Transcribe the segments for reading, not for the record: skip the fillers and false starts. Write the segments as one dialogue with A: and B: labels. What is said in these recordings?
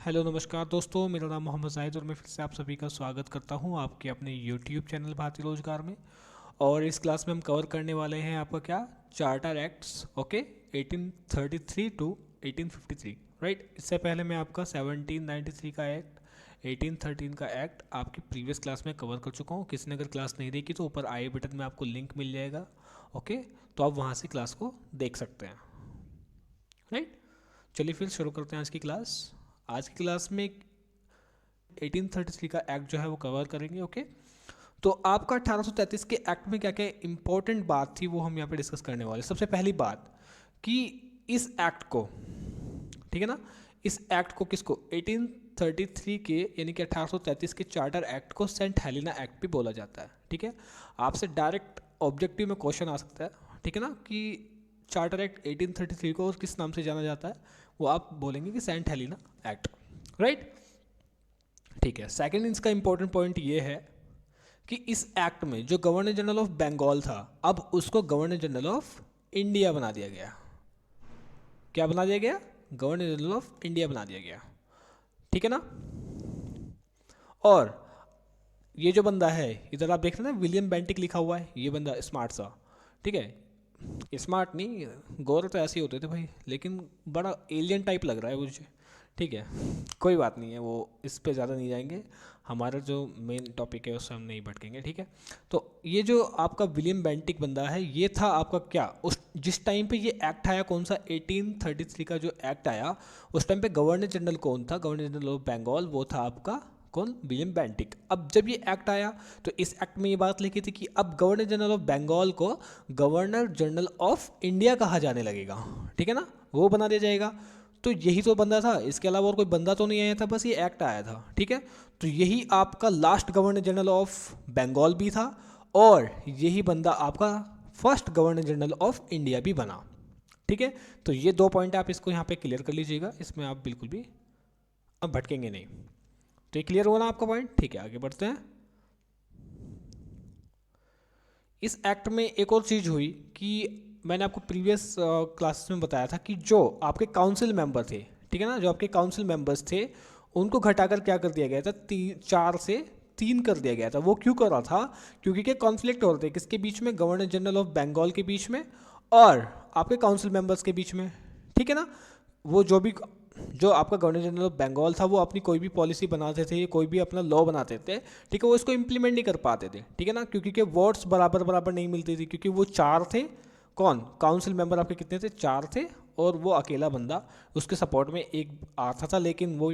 A: Hello नमस्कार दोस्तों, मेरा नाम मोहम्मद जाहिद और मैं फिर से आप सभी का स्वागत करता हूं आपके अपने यूट्यूब चैनल भारतीय रोजगार में। और इस क्लास में हम कवर करने वाले हैं आपका क्या, charter acts. Okay, 1833 to 1853, right. इससे पहले मैं आपका 1793 का एक्ट, 1813 का एक्ट आपकी प्रीवियस क्लास में कवर कर चुका हूँ। किसी ने अगर क्लास नहीं देखी तो ऊपर आई बटन में आपको लिंक मिल जाएगा। ओके, तो आप वहाँ से क्लास को देख सकते हैं, राइट। चलिए फिर शुरू करते हैं आज की क्लास। आज की क्लास में 1833 का एक्ट जो है वो कवर करेंगे। ओके, तो आपका 1833 के एक्ट में क्या क्या इंपॉर्टेंट बात थी वो हम यहाँ पे डिस्कस करने वाले। सबसे पहली बात कि इस एक्ट को, ठीक है ना, इस एक्ट को किसको, 1833 के यानी कि 1833 के चार्टर एक्ट को सेंट हेलेना एक्ट भी बोला जाता है। ठीक है, आपसे डायरेक्ट ऑब्जेक्टिव में क्वेश्चन आ सकता है, ठीक है ना, कि चार्टर एक्ट 1833 को किस नाम से जाना जाता है, वो आप बोलेंगे कि सेंट हेलेना एक्ट, राइट। ठीक है, सेकंड इसका इंपॉर्टेंट पॉइंट ये है कि इस एक्ट में जो गवर्नर जनरल ऑफ बंगाल था, अब उसको गवर्नर जनरल ऑफ इंडिया बना दिया गया। क्या बना दिया गया? गवर्नर जनरल ऑफ इंडिया बना दिया गया, ठीक है ना। और ये जो बंदा है, इधर आप देख रहे हैं ना, विलियम बेंटिक लिखा हुआ है, ये बंदा स्मार्ट सा, ठीक है, स्मार्ट नहीं, गौर तो ऐसे ही होते थे भाई, लेकिन बड़ा एलियन टाइप लग रहा है मुझे, ठीक है। कोई बात नहीं है, वो इस पे ज़्यादा नहीं जाएंगे, हमारा जो मेन टॉपिक है उससे हम नहीं भटकेंगे, ठीक है। तो ये जो आपका विलियम बेंटिक बंदा है, ये था आपका क्या, उस जिस टाइम पे ये एक्ट आया, कौन सा, 1833 का जो एक्ट आया, उस टाइम पे गवर्नर जनरल कौन था, गवर्नर जनरल ऑफ बंगाल, वो था आपका कौन, विलियम बेंटिक। अब जब ये एक्ट आया तो इस एक्ट में ये बात लिखी थी कि अब गवर्नर जनरल ऑफ बंगाल को गवर्नर जनरल ऑफ इंडिया कहा जाने लगेगा, ठीक है ना, वो बना दिया जाएगा। तो यही तो बंदा था, इसके अलावा और कोई बंदा तो नहीं आया था, बस ये एक्ट आया था, ठीक है। तो यही आपका last governor general of Bengal भी था, और यही बंदा आपका first governor general of India भी बना, ठीक है। तो ये दो पॉइंट आप इसको यहाँ पे क्लियर कर लीजिएगा, इसमें आप बिल्कुल भी अब भटकेंगे नहीं। तो ये क्लियर हुआ ना आपका पॉइंट, ठीक है, आगे बढ़ते हैं। इस एक्ट में एक और चीज़ हुई कि मैंने आपको प्रीवियस क्लासेस में बताया था कि जो आपके काउंसिल मेंबर थे, ठीक है ना, जो आपके काउंसिल मेंबर्स थे, उनको घटाकर क्या कर दिया गया था, 4 से 3 कर दिया गया था। वो क्यों कर रहा था? क्योंकि क्या कॉन्फ्लिक्ट हो रहे थे, किसके बीच में, गवर्नर जनरल ऑफ बंगाल के बीच में और आपके काउंसिल मेंबर्स के बीच में, ठीक है ना। वो जो आपका गवर्नर जनरल ऑफ बंगाल था, वो अपनी कोई भी पॉलिसी बनाते थे, कोई भी अपना लॉ बनाते थे, ठीक है, वो इसको इम्प्लीमेंट नहीं कर पाते थे, ठीक है ना, क्योंकि वोट्स बराबर बराबर नहीं मिलती थी, क्योंकि वो 4 थे, कौन, काउंसिल मेंबर आपके कितने थे, 4 थे, और वो अकेला बंदा, उसके सपोर्ट में एक आता था, लेकिन वो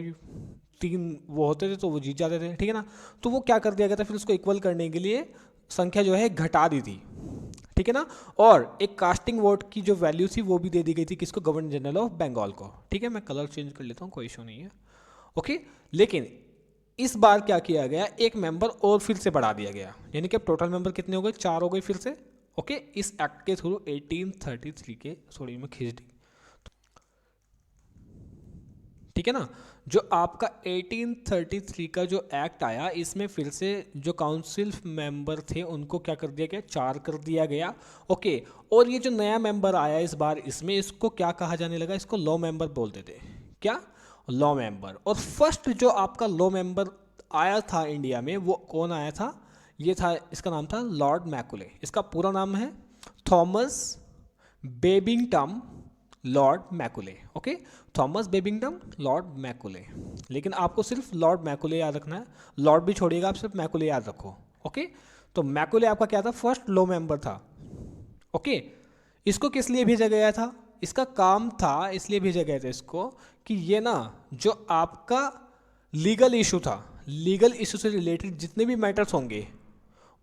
A: 3 वो होते थे तो वो जीत जाते थे, ठीक है ना। तो वो क्या कर दिया गया था, फिर उसको इक्वल करने के लिए संख्या जो है घटा दी थी, ठीक है ना। और एक कास्टिंग वोट की जो वैल्यू थी वो भी दे दी गई थी, किसको, गवर्नर जनरल ऑफ बंगाल को, ठीक है। मैं कलर चेंज कर लेता हूँ, कोई इशू नहीं है, ओके। लेकिन इस बार क्या किया गया, एक मेंबर और फिर से बढ़ा दिया गया, यानी कि अब टोटल मेंबर कितने हो गए, 4 हो गए फिर से, ओके। इस एक्ट के थ्रू 1833 के, सॉरी मैं खींच दी, ठीक है ना। जो आपका 1833 का जो एक्ट आया, इसमें फिर से जो काउंसिल मेंबर थे उनको क्या कर दिया गया, 4 कर दिया गया, ओके। और ये जो नया मेंबर आया इस बार, इसमें इसको क्या कहा जाने लगा, इसको लॉ मेंबर बोलते थे, क्या, लॉ मेंबर। और फर्स्ट जो आपका लॉ मेंबर आया था इंडिया में, वो कौन आया था, ये था, इसका नाम था लॉर्ड मैकुले। इसका पूरा नाम है Thomas Babington Lord Macaulay, okay, Thomas Babington Lord Macaulay. लेकिन आपको सिर्फ लॉर्ड मैकुले याद रखना है, लॉर्ड भी छोड़िएगा, आप सिर्फ मैकुले याद रखो, ओके। तो मैकुले आपका क्या था, फर्स्ट लॉ मेंबर था, ओके। इसको किस लिए भेजा गया था, इसका काम था, इसलिए भेजा गया था इसको कि ये ना, जो आपका लीगल इशू था, लीगल इशू से रिलेटेड जितने भी मैटर्स होंगे,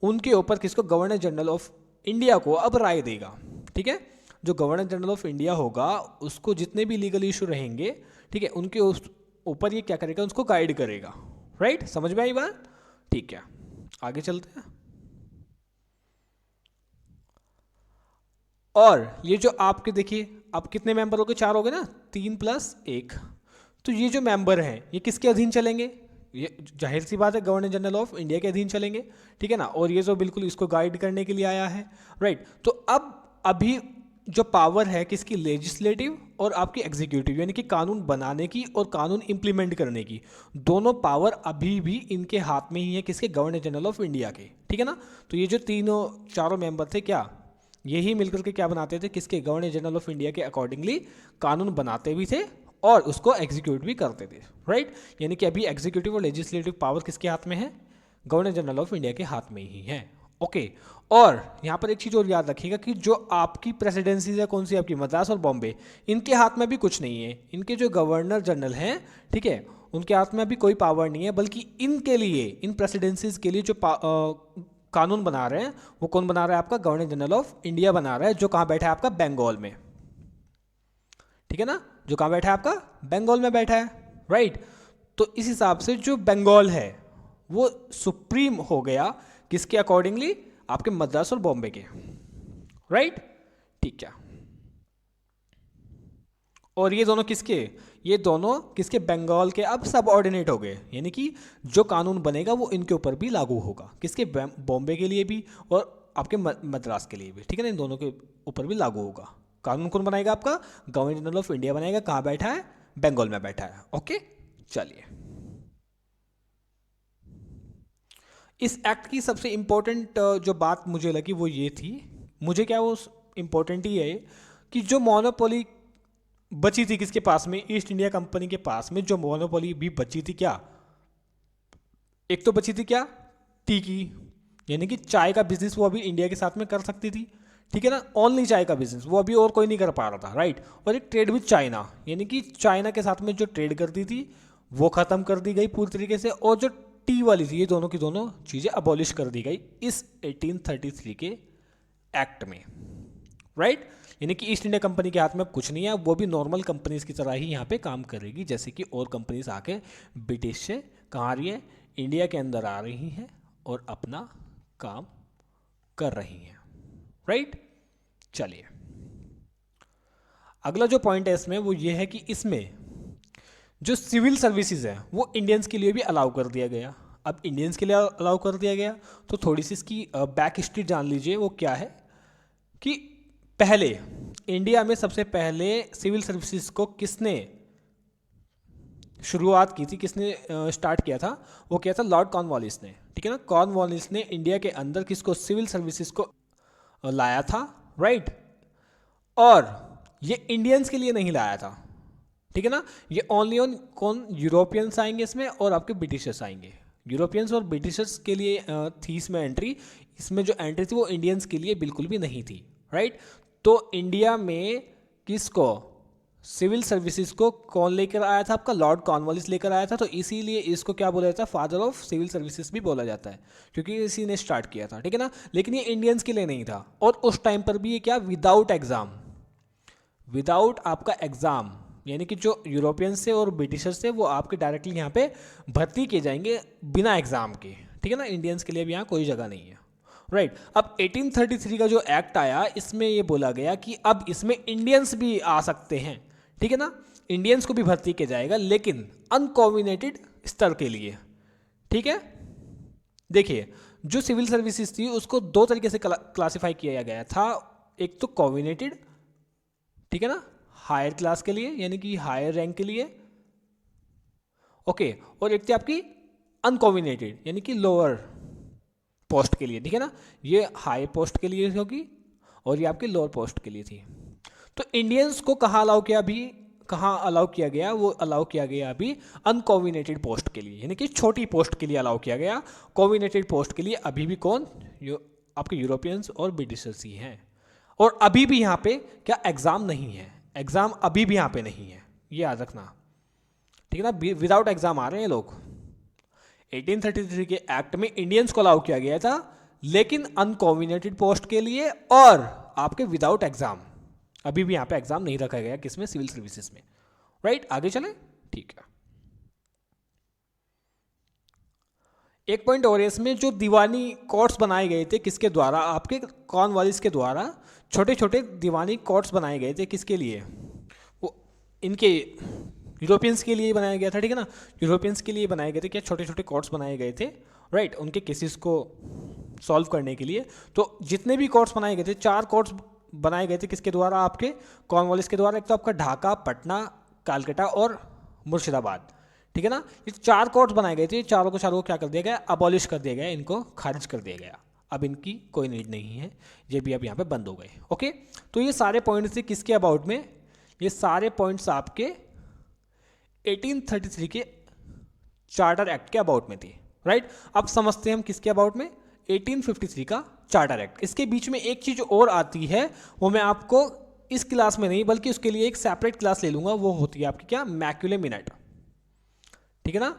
A: उनके ऊपर किसको, गवर्नर जनरल ऑफ इंडिया को अब राय देगा, ठीक है। जो गवर्नर जनरल ऑफ इंडिया होगा, उसको जितने भी लीगल इशू रहेंगे, ठीक है, उनके ऊपर ये क्या करेगा, उसको गाइड करेगा, राइट। समझ में आई बात, ठीक है, आगे चलते हैं। और ये जो आपके देखिए, अब कितने मेंबर हो गए, 4 हो गए ना, 3 + 1। तो ये जो मेंबर हैं, ये किसके अधीन चलेंगे, ये जाहिर सी बात है गवर्नर जनरल ऑफ इंडिया के अधीन चलेंगे, ठीक है ना। और ये जो बिल्कुल इसको गाइड करने के लिए आया है, राइट। तो अब अभी जो पावर है किसकी, लेजिस्लेटिव और आपकी एग्जीक्यूटिव, यानी कि कानून बनाने की और कानून इंप्लीमेंट करने की, दोनों पावर अभी भी इनके हाथ में ही है, किसके, गवर्नर जनरल ऑफ इंडिया के। ठीक है ना। तो ये जो तीनों चारों मेंबर थे क्या, यही मिलकर के क्या बनाते थे, किसके, गवर्नर जनरल ऑफ इंडिया के अकॉर्डिंगली कानून बनाते भी थे और उसको एग्जीक्यूट भी करते थे। राइट। यानी कि अभी एग्जीक्यूटिव और लेजिस्लेटिव पावर किसके हाथ में है, गवर्नर जनरल ऑफ इंडिया के हाथ में ही है। ओके। और यहाँ पर एक चीज़ और याद रखिएगा कि जो आपकी प्रेसिडेंसीज है, कौन सी आपकी, मद्रास और बॉम्बे, इनके हाथ में भी कुछ नहीं है। इनके जो गवर्नर जनरल हैं, ठीक है, उनके हाथ में अभी कोई पावर नहीं है, बल्कि इनके लिए, इन प्रेसिडेंसीज के लिए जो कानून बना रहे हैं वो कौन बना रहा है, आपका गवर्नर जनरल ऑफ इंडिया बना रहा है, जो कहाँ बैठा है, आपका बंगाल में। ठीक है ना। जो कहाँ बैठा है, आपका बंगाल में बैठा है। राइट। तो इस हिसाब से जो बंगाल है वो सुप्रीम हो गया किसके अकॉर्डिंगली, आपके मद्रास और बॉम्बे के। राइट। ठीक है। और ये दोनों किसके, ये दोनों किसके, बंगाल के अब सबऑर्डिनेट हो गए, यानी कि जो कानून बनेगा वो इनके ऊपर भी लागू होगा, किसके, बॉम्बे के लिए भी और आपके मद्रास के लिए भी। ठीक है ना। इन दोनों के ऊपर भी लागू होगा। कानून कौन बनाएगा, आपका गवर्नर जनरल ऑफ इंडिया बनाएगा। कहाँ बैठा है, बंगाल में बैठा है। ओके। चलिए, इस एक्ट की सबसे इम्पोर्टेंट जो बात मुझे लगी वो ये थी, मुझे क्या वो इम्पोर्टेंट ही है कि जो मोनोपोली बची थी किसके पास में, ईस्ट इंडिया कंपनी के पास में जो मोनोपोली भी बची थी, क्या, एक तो बची थी क्या, टी की, यानी कि चाय का बिजनेस वो अभी इंडिया के साथ में कर सकती थी। ठीक है ना। ओनली चाय का बिजनेस वो अभी और कोई नहीं कर पा रहा था। राइट। और एक ट्रेड विद चाइना, यानी कि चाइना के साथ में जो ट्रेड करती थी वो ख़त्म कर दी गई पूरी तरीके से, और जो टी वाली थी, ये दोनों की दोनों चीज़ें अबॉलिश कर दी गई इस 1833 के एक्ट में। राइट। यानी कि ईस्ट इंडिया कंपनी के हाथ में कुछ नहीं है, वो भी नॉर्मल कंपनीज की तरह ही यहाँ पे काम करेगी, जैसे कि और कंपनीज आके ब्रिटिश से कहाँ आ रही है, इंडिया के अंदर आ रही हैं और अपना काम कर रही हैं। राइट। चलिए, अगला जो पॉइंट है इसमें वो ये है कि इसमें जो सिविल सर्विसेज है वो इंडियंस के लिए भी अलाउ कर दिया गया। अब इंडियंस के लिए अलाउ कर दिया गया तो थोड़ी सी इसकी बैक हिस्ट्री जान लीजिए। वो क्या है कि पहले इंडिया में सबसे पहले सिविल सर्विसेज को किसने शुरुआत की थी, किसने स्टार्ट किया था, वो किया था लॉर्ड कॉर्नवालिस ने। ठीक है ना। कॉर्नवालिस ने इंडिया के अंदर किसको, सिविल सर्विसेज को लाया था। राइट। और ये इंडियंस के लिए नहीं लाया था। ठीक है ना। ये ओनली ऑन कौन, यूरोपियंस आएंगे इसमें और आपके ब्रिटिशर्स आएंगे। यूरोपियंस और ब्रिटिशर्स के लिए थी इसमें एंट्री, इसमें जो एंट्री थी वो इंडियंस के लिए बिल्कुल भी नहीं थी। राइट। तो इंडिया में किसको, सिविल सर्विसेज को कौन लेकर आया था, आपका लॉर्ड कॉर्नवालिस लेकर आया था। तो इसीलिए इसको क्या बोला जाता है, फादर ऑफ सिविल सर्विसेज भी बोला जाता है, क्योंकि इसी ने स्टार्ट किया था। ठीक है ना। लेकिन ये इंडियंस के लिए नहीं था, और उस टाइम पर भी ये क्या, विदाउट एग्जाम, विदाउट आपका एग्जाम, यानी कि जो यूरोपियंस से और ब्रिटिशर्स से वो आपके डायरेक्टली यहाँ पे भर्ती किए जाएंगे बिना एग्जाम के। ठीक है ना। इंडियंस के लिए भी यहाँ कोई जगह नहीं है। राइट। अब 1833 का जो एक्ट आया इसमें ये बोला गया कि अब इसमें इंडियंस भी आ सकते हैं। ठीक है ना। इंडियंस को भी भर्ती किया जाएगा, लेकिन अनकॉम्बिनेटेड स्तर के लिए। ठीक है। देखिए, जो सिविल सर्विसेज थी उसको दो तरीके से क्लासिफाई किया गया था। एक तो कॉम्बिनेटेड, ठीक है ना, हायर क्लास के लिए, यानी कि हायर रैंक के लिए। ओके। और एक थी आपकी अनकॉम्बिनेटेड, यानी कि लोअर पोस्ट के लिए। ठीक है ना। ये हाई पोस्ट के लिए होगी और ये आपकी लोअर पोस्ट के लिए थी। तो इंडियंस को कहाँ अलाउ किया, अभी कहाँ अलाउ किया गया, वो अलाउ किया गया अभी अनकॉम्बिनेटेड पोस्ट के लिए, यानी कि छोटी पोस्ट के लिए अलाउ किया गया। कॉम्बिनेटेड पोस्ट के लिए अभी भी कौन, आपके यूरोपियंस और ब्रिटिशर्स ही हैं। और अभी भी यहाँ पे क्या एग्जाम नहीं है, एग्जाम अभी भी यहाँ पे नहीं है, ये याद रखना। ठीक है ना। विदाउट एग्जाम आ रहे हैं लोग। 1833 के एक्ट में इंडियंस को अलाउ किया गया था, लेकिन अनकॉम्बिनेटेड पोस्ट के लिए और आपके विदाउट एग्जाम। अभी भी यहाँ पे एग्जाम नहीं रखा गया किसमें, सिविल सर्विसेज में। राइट। आगे चले। ठीक है। एक पॉइंट और इसमें, जो दीवानी कोर्ट्स बनाए गए थे किसके द्वारा, आपके कॉर्नवालिस के द्वारा छोटे छोटे दीवानी कोर्ट्स बनाए गए थे। किसके लिए, वो इनके यूरोपियंस के लिए बनाया गया था। ठीक है ना। यूरोपियंस के लिए बनाए गए थे, क्या छोटे छोटे कोर्ट्स बनाए गए थे। राइट। उनके केसेस को सॉल्व करने के लिए। तो जितने भी कोर्ट्स बनाए गए थे, 4 कोर्ट्स बनाए गए थे किसके द्वारा, आपके कॉर्नवालिस के द्वारा। एक तो आपका ढाका, पटना, कालकाटा और मुर्शिदाबाद, ठीक है ना। ये 4 कोर्ट्स बनाए गए थे, चारों को क्या कर दिया गया, अबॉलिश कर दिया गया, इनको खारिज कर दिया गया। अब इनकी कोई नीड नहीं है, ये भी अब यहाँ पे बंद हो गए। ओके, तो ये सारे पॉइंट्स थे किसके अबाउट में, ये सारे पॉइंट्स आपके 1833 के चार्टर एक्ट के अबाउट में थी, राइट। अब समझते हैं हम किसके अबाउट में, 1853 का चार्टर एक्ट। इसके बीच में एक चीज और आती है, वो मैं आपको इस क्लास में नहीं बल्कि उसके लिए एक सेपरेट क्लास ले लूंगा, वो होती है आपकी क्या, मैक्यूले मिनट, ठीक है ना।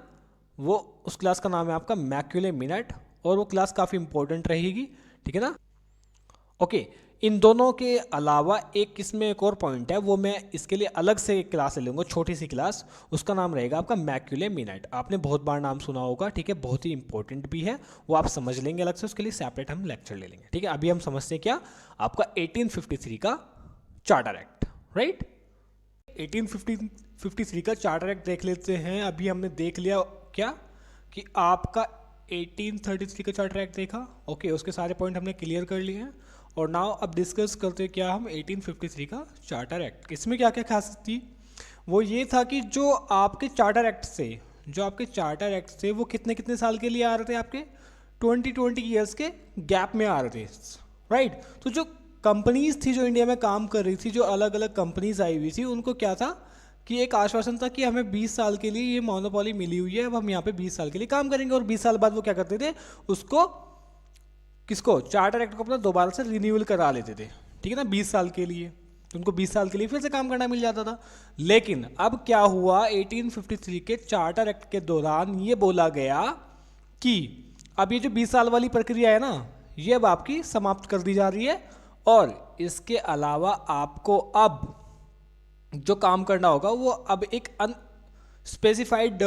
A: वो उस क्लास का नाम है आपका मैक्यूले मिनट, और वो क्लास काफ़ी इंपॉर्टेंट रहेगी, ठीक है ना। ओके, इन दोनों के अलावा इसमें एक और पॉइंट है, वो मैं इसके लिए अलग से एक क्लास ले लूँगा, छोटी सी क्लास, उसका नाम रहेगा आपका मैक्यूले मिनट। आपने बहुत बार नाम सुना होगा, ठीक है, बहुत ही इंपॉर्टेंट भी है, वो आप समझ लेंगे अलग से, उसके लिए सेपरेट हम लेक्चर ले लेंगे, ठीक है। अभी हम समझते हैं क्या, आपका 1853 का चार्टर एक्ट, राइट। 1853 का चार्टर एक्ट देख लेते हैं। अभी हमने देख लिया क्या कि आपका 1833 का चार्टर एक्ट देखा, ओके, उसके सारे पॉइंट हमने क्लियर कर लिए हैं। और नाउ अब डिस्कस करते हैं क्या हम 1853 का चार्टर एक्ट। इसमें क्या क्या खासियत थी, वो ये था कि जो आपके चार्टर एक्ट से वो कितने कितने साल के लिए आ रहे थे, आपके 20 ईयर्स के गैप में आ रहे थे, राइट। तो जो कंपनीज थी जो इंडिया में काम कर रही थी, जो अलग अलग कंपनीज आई हुई थी, उनको क्या था कि एक आश्वासन था कि हमें 20 साल के लिए ये मोनोपोली मिली हुई है, अब हम यहाँ पे 20 साल के लिए काम करेंगे। और 20 साल बाद वो क्या करते थे, उसको किसको, चार्टर एक्ट को अपना दोबारा से रिन्यूअल करा लेते थे, ठीक है ना, 20 साल के लिए। तो उनको 20 साल के लिए फिर से काम करना मिल जाता था। लेकिन अब क्या हुआ, 1853 के चार्टर एक्ट के दौरान ये बोला गया कि अब ये जो 20 साल वाली प्रक्रिया है ना, ये अब आपकी समाप्त कर दी जा रही है, और इसके अलावा आपको अब जो काम करना होगा वो अब एक स्पेसिफाइड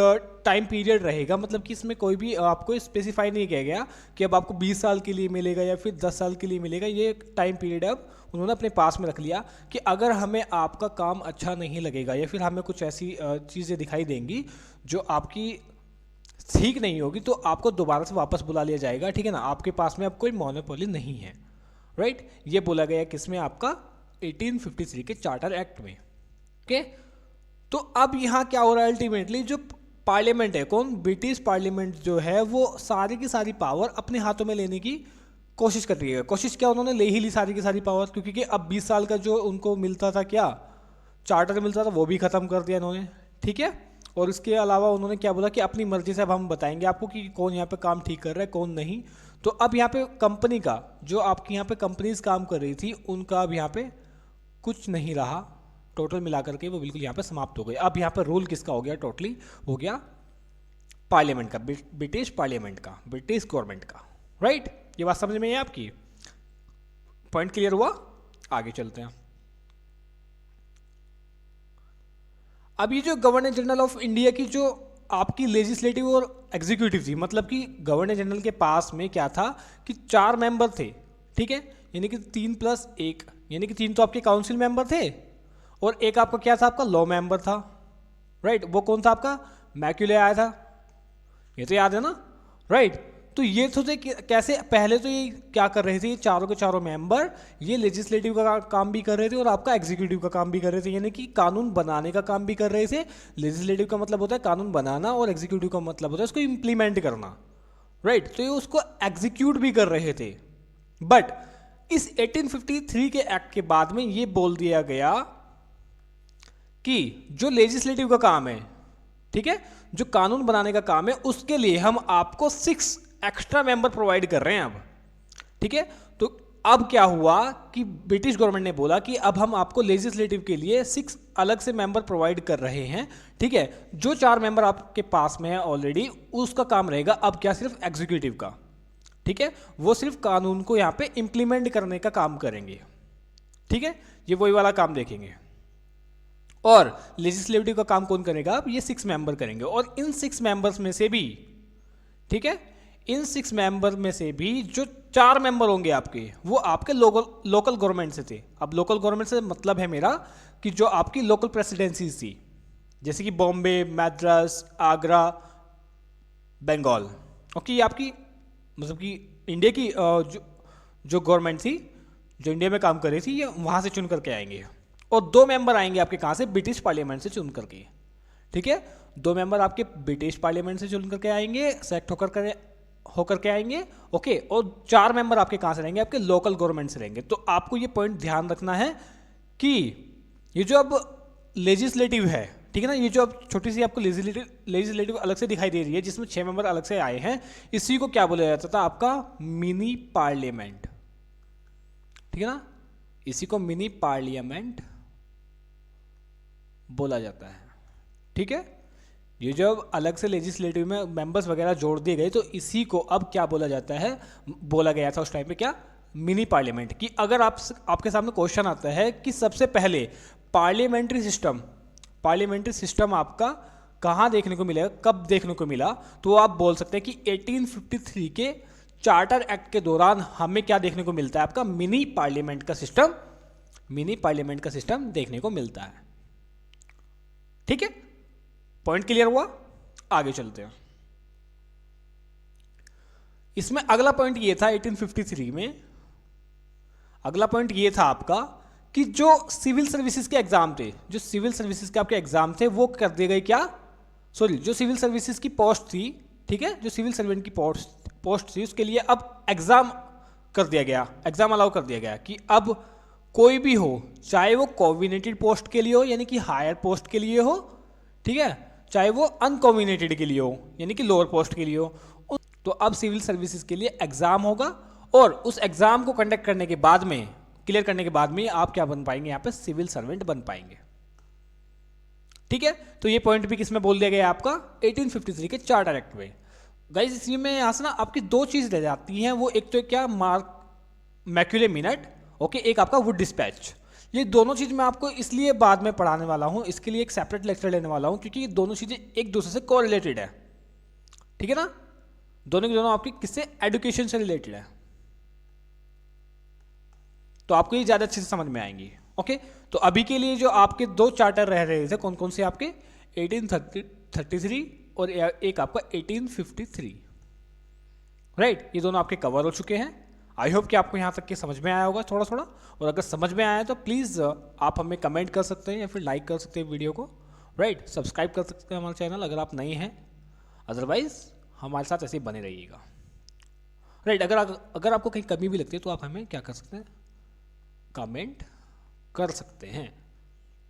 A: टाइम पीरियड रहेगा। मतलब कि इसमें कोई भी आपको स्पेसिफाई नहीं किया गया कि अब आपको 20 साल के लिए मिलेगा या फिर 10 साल के लिए मिलेगा। ये टाइम पीरियड अब उन्होंने अपने पास में रख लिया कि अगर हमें आपका काम अच्छा नहीं लगेगा या फिर हमें कुछ ऐसी चीज़ें दिखाई देंगी जो आपकी ठीक नहीं होगी, तो आपको दोबारा से वापस बुला लिया जाएगा, ठीक है ना। आपके पास में अब कोई मोनोपोली नहीं है, राइट। ये बोला गया किसमें, आपका 1853 के चार्टर एक्ट में, ओके। तो अब यहाँ क्या हो रहा है, अल्टीमेटली जो पार्लियामेंट है, कौन, ब्रिटिश पार्लियामेंट जो है, वो सारी की सारी पावर अपने हाथों में लेने की कोशिश कर रही है। कोशिश क्या, उन्होंने ले ही ली सारी की सारी पावर, क्योंकि अब 20 साल का जो उनको मिलता था, क्या चार्टर मिलता था, वो भी खत्म कर दिया इन्होंने, ठीक है। और इसके अलावा उन्होंने क्या बोला कि अपनी मर्जी से अब हम बताएंगे आपको कि कौन यहाँ पे काम ठीक कर रहा है, कौन नहीं। तो अब यहाँ पे कंपनी का, जो आपकी यहाँ पे कंपनीज काम कर रही थी, उनका अब यहाँ पे कुछ नहीं रहा, टोटल मिलाकर के वो बिल्कुल यहाँ पे समाप्त हो गए। अब यहाँ पे रूल किसका हो गया, टोटली हो गया पार्लियामेंट का, ब्रिटिश पार्लियामेंट का, ब्रिटिश गवर्नमेंट का, राइट। ये बात समझ में है आपकी, पॉइंट क्लियर हुआ, आगे चलते हैं। अब ये जो गवर्नर जनरल ऑफ इंडिया की जो आपकी लेजिस्लेटिव और एग्जीक्यूटिव थी, मतलब कि गवर्नर जनरल के पास में क्या था कि 4 मेंबर थे, ठीक है, यानी कि 3+1, यानी कि 3 तो आपके काउंसिल मेंबर थे और एक आपका क्या था, आपका लॉ मेंबर था, राइट। वो कौन था, आपका मैक्यूले आया था, ये तो याद है ना, राइट। तो ये तो थे कैसे, पहले तो ये क्या कर रहे थे, ये चारों के चारों मेंबर ये लेजिस्लेटिव का काम भी कर रहे थे और आपका एग्जीक्यूटिव का काम भी कर रहे थे, यानी कि कानून बनाने का काम भी कर रहे थे। लेजिस्लेटिव का मतलब होता है कानून बनाना और एग्जीक्यूटिव का मतलब होता है उसको इम्प्लीमेंट करना, राइट। तो ये उसको एग्जीक्यूट भी कर रहे थे। बट इस 1853 के एक्ट के बाद में ये बोल दिया गया कि जो लेजिस्लेटिव का काम है, ठीक है, जो कानून बनाने का काम है, उसके लिए हम आपको 6 एक्स्ट्रा मेंबर प्रोवाइड कर रहे हैं अब, ठीक है। तो अब क्या हुआ कि ब्रिटिश गवर्नमेंट ने बोला कि अब हम आपको लेजिस्लेटिव के लिए 6 अलग से मेंबर प्रोवाइड कर रहे हैं, ठीक है। जो 4 मेंबर आपके पास में है ऑलरेडी, उसका काम रहेगा अब क्या, सिर्फ एग्जीक्यूटिव का, ठीक है। वो सिर्फ कानून को यहाँ पे इंप्लीमेंट करने का काम करेंगे, ठीक है, ये वही वाला काम देखेंगे। और लेजिस्लेटिव का काम कौन करेगा, अब ये 6 मेंबर करेंगे। और इन 6 मेंबर्स में से भी, ठीक है, इन 6 मेंबर में से भी जो 4 मेंबर होंगे आपके, वो आपके लोकल गवर्नमेंट से थे। अब लोकल गवर्नमेंट से मतलब है मेरा कि जो आपकी लोकल प्रेसिडेंसीज थी, जैसे कि बॉम्बे, मद्रास, आगरा, बंगाल, ओके, ये आपकी मतलब कि इंडिया की जो गवर्नमेंट थी, जो इंडिया में काम कर रही थी, ये वहाँ से चुन करके आएंगे। और 2 मेंबर आएंगे आपके कहाँ से, ब्रिटिश पार्लियामेंट से चुन करके। ठीक है, 2 मेंबर आपके ब्रिटिश पार्लियामेंट से चुन करके आएंगे, सेलेक्ट होकर के आएंगे। ओके, और 4 मेंबर आपके कहाँ से रहेंगे, आपके लोकल गवर्नमेंट से रहेंगे। तो आपको ये पॉइंट ध्यान रखना है कि ये जो अब लेजिस्लेटिव है, ठीक है ना, ये जो अब छोटी सी आपको लेजिस्लेटिव अलग से दिखाई दे रही है, जिसमें 6 मेंबर अलग से आए हैं, इसी को क्या बोला जाता था, आपका मिनी पार्लियामेंट। ठीक है ना, इसी को मिनी पार्लियामेंट बोला जाता है। ठीक है, ये जो अलग से लेजिस्लेटिव में मेंबर्स वगैरह जोड़ दिए गए, तो इसी को अब क्या बोला जाता है, बोला गया था उस टाइम पे क्या, मिनी पार्लियामेंट। कि अगर आपके सामने क्वेश्चन आता है कि सबसे पहले पार्लियामेंट्री सिस्टम आपका कहाँ देखने को मिलेगा, कब देखने को मिला, तो आप बोल सकते हैं कि 1853 के चार्टर एक्ट के दौरान हमें क्या देखने को मिलता है, आपका मिनी पार्लियामेंट का सिस्टम देखने को मिलता है। ठीक है, पॉइंट क्लियर हुआ, आगे चलते हैं। इसमें अगला पॉइंट ये था 1853 में, अगला पॉइंट ये था आपका कि जो सिविल सर्विसेज के एग्जाम थे, जो सिविल सर्विसेज के आपके एग्जाम थे, वो कर दिए गए क्या, सॉरी, जो सिविल सर्विसेज की पोस्ट थी, ठीक है, जो सिविल सर्वेंट की पोस्ट थी, उसके लिए अब एग्जाम कर दिया गया, एग्जाम अलाउ कर दिया गया कि अब कोई भी हो, चाहे वो कोऑर्डिनेटेड पोस्ट के लिए हो, यानी कि हायर पोस्ट के लिए हो, ठीक है, चाहे वो अनकोऑर्डिनेटेड के लिए हो, यानी कि लोअर पोस्ट के लिए हो, तो अब सिविल सर्विसेज के लिए एग्जाम होगा, और उस एग्जाम को कंडक्ट करने के बाद में, क्लियर करने के बाद में, आप क्या बन पाएंगे, यहाँ पे सिविल सर्वेंट बन पाएंगे। ठीक है, तो ये पॉइंट भी किसमें बोल दिया गया आपका, 1853 के चार्टर एक्ट में। गाइस, इसी में यहाँ से ना आपकी 2 चीज रह जाती हैं, वो एक तो क्या, मैक्यूले मिनट, ओके, एक आपका वुड डिस्पैच। ये दोनों चीज मैं आपको इसलिए बाद में पढ़ाने वाला हूँ, इसके लिए एक सेपरेट लेक्चर लेने वाला हूँ, क्योंकि ये दोनों चीजें एक दूसरे से कोरिलेटेड है। ठीक है ना, दोनों की दोनों आपकी किससे, एजुकेशन से रिलेटेड है, तो आपको ये ज्यादा अच्छे से समझ में आएंगी। ओके, तो अभी के लिए जो आपके 2 चार्टर रह रहे थे, कौन कौन से आपके, 1833 और एक आपका 1853, राइट, ये दोनों आपके कवर हो चुके हैं। आई होप कि आपको यहाँ तक के समझ में आया होगा थोड़ा थोड़ा, और अगर समझ में आया तो प्लीज़ आप हमें कमेंट कर सकते हैं या फिर लाइक कर सकते हैं वीडियो को, राइट, सब्सक्राइब कर सकते हैं हमारे चैनल अगर आप नए हैं, अदरवाइज हमारे साथ ऐसे ही बने रहिएगा, राइट। अगर आपको कहीं कमी भी लगती है तो आप हमें क्या कर सकते हैं, कमेंट कर सकते हैं,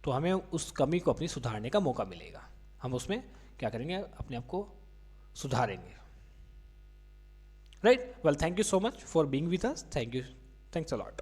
A: तो हमें उस कमी को अपनी सुधारने का मौका मिलेगा, हम उसमें क्या करेंगे, अपने आप को सुधारेंगे, right. Well, thank you so much for being with us, thanks a lot.